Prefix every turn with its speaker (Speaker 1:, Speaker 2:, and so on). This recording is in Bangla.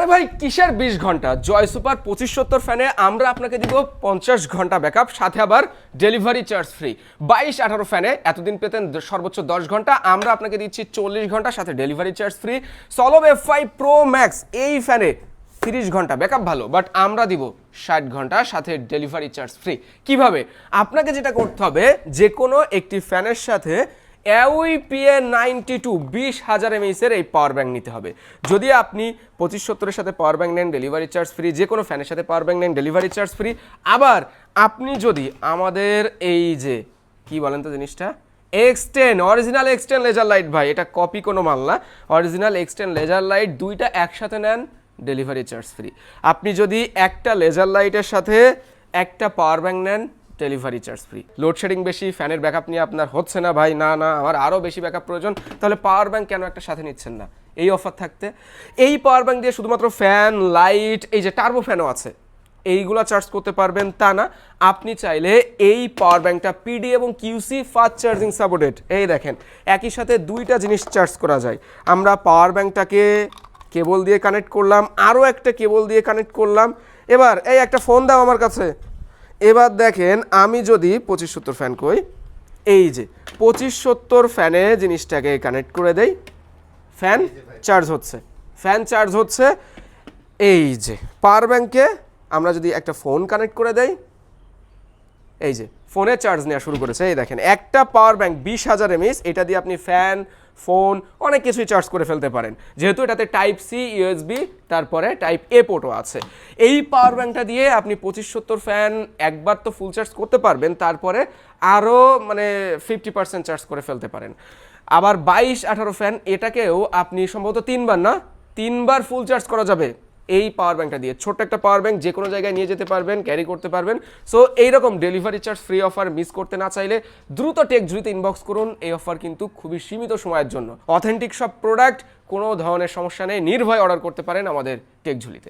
Speaker 1: আরে ভাই কিসের 20 ঘন্টা? জয় সুপার 2570 ফ্যানে আমরা আপনাকে দিব 50 ঘন্টা ব্যাকআপ, সাথে আবার ডেলিভারি চার্জ ফ্রি। 2218 ফ্যানে এতদিন পেতেন সর্বোচ্চ 10 ঘন্টা, আমরা আপনাকে দিচ্ছি 40 ঘন্টা সাথে delivery charge free. Solove F5 Pro Max এই ফ্যানে 30 ঘন্টা ব্যাকআপ ভালো, বাট আমরা দিব 60 ঘন্টা সাথে ডেলিভারি চার্জ ফ্রি। কিভাবে? আপনাকে যেটা করতে হবে, যে কোনো একটি ফ্যানের সাথে AOE PA92 20,000 mAh এই পাওয়ার ব্যাংক নিতে হবে। যদি আপনি 2570-এর সাথে পাওয়ার ব্যাংক নেন, ডেলিভারি চার্জ ফ্রি। যে কোনো ফ্যানের সাথে পাওয়ার ব্যাংক নেন, ডেলিভারি চার্জ ফ্রি। আবার আপনি যদি আমাদের এই যে কি বলেন তো জিনিসটা, X10 original X10 laser light, ভাই এটা কপি কোনো মাল না, অরিজিনাল X10 লেজার লাইট দুইটা একসাথে নেন, ডেলিভারি চার্জ ফ্রি। আপনি যদি একটা লেজার লাইটের সাথে একটা পাওয়ার ব্যাংক নেন, ডেলিভারি চার্জ ফ্রি। লোডশেডিং বেশি, ফ্যানের ব্যাকআপ নিয়ে আপনার হচ্ছে না ভাই, না আমার আরও বেশি ব্যাকআপ প্রয়োজন, তাহলে পাওয়ার ব্যাংক কেন একটা সাথে নিচ্ছেন না? এই অফার থাকতে এই পাওয়ার ব্যাংক দিয়ে শুধুমাত্র ফ্যান, লাইট, এই যে টার্বো ফ্যানও আছে, এইগুলা চার্জ করতে পারবেন তা না। আপনি চাইলে এই পাওয়ার ব্যাংকটা পিডি এবং কিউসি ফাস্ট চার্জিং সাপোর্টেড, এই দেখেন একই সাথে দুইটা জিনিস চার্জ করা যায়। আমরা পাওয়ার ব্যাংকটাকে কেবল দিয়ে কানেক্ট করলাম, আরও একটা কেবল দিয়ে কানেক্ট করলাম। এবার এই একটা ফোন দাও আমার কাছে। এবার দেখেন আমি যদি 2570 ফ্যান কই, এই যে 2570 ফ্যানে জিনিসটাকে কানেক্ট করে দেই, ফ্যান চার্জ হচ্ছে, ফ্যান চার্জ হচ্ছে। এই যে পাওয়ার ব্যাংকে আমরা যদি একটা ফোন কানেক্ট করে দেই, এই যে ফোনে চার্জ নেওয়া শুরু করেছে। এই দেখেন একটা পাওয়ার ব্যাংক 20,000 mAh, এটা দিয়ে আপনি ফ্যান, ফোন অনেক কিছুই চার্জ করে ফেলতে পারেন, যেহেতু এটাতে টাইপ সি, ইউএসবি, তারপরে টাইপ এ পোর্টও আছে। এই পাওয়ার ব্যাংকটা দিয়ে আপনি 2570 ফ্যান একবার তো ফুল চার্জ করতে পারবেন, তারপরে আরও মানে 50% চার্জ করে ফেলতে পারেন। আবার 2218 ফ্যান, এটাকেও আপনি সম্ভবত 3বার ফুল চার্জ করা যাবে এই পাওয়ার ব্যাংকটা দিয়ে। ছোট্ট একটা পাওয়ার ব্যাংক, যে কোনো জায়গায় নিয়ে যেতে পারবেন, ক্যারি করতে পারবেন। সো এইরকম delivery charge free offer miss করতে না চাইলে দ্রুত টেকঝুলিতে ইনবক্স করুন। এই অফার কিন্তু খুবই সীমিত সময়ের জন্য। অথেন্টিক সব প্রোডাক্ট, কোনো ধরনের সমস্যা নেই, নির্ভয় অর্ডার করতে পারেন আমাদের টেকঝুলিতে।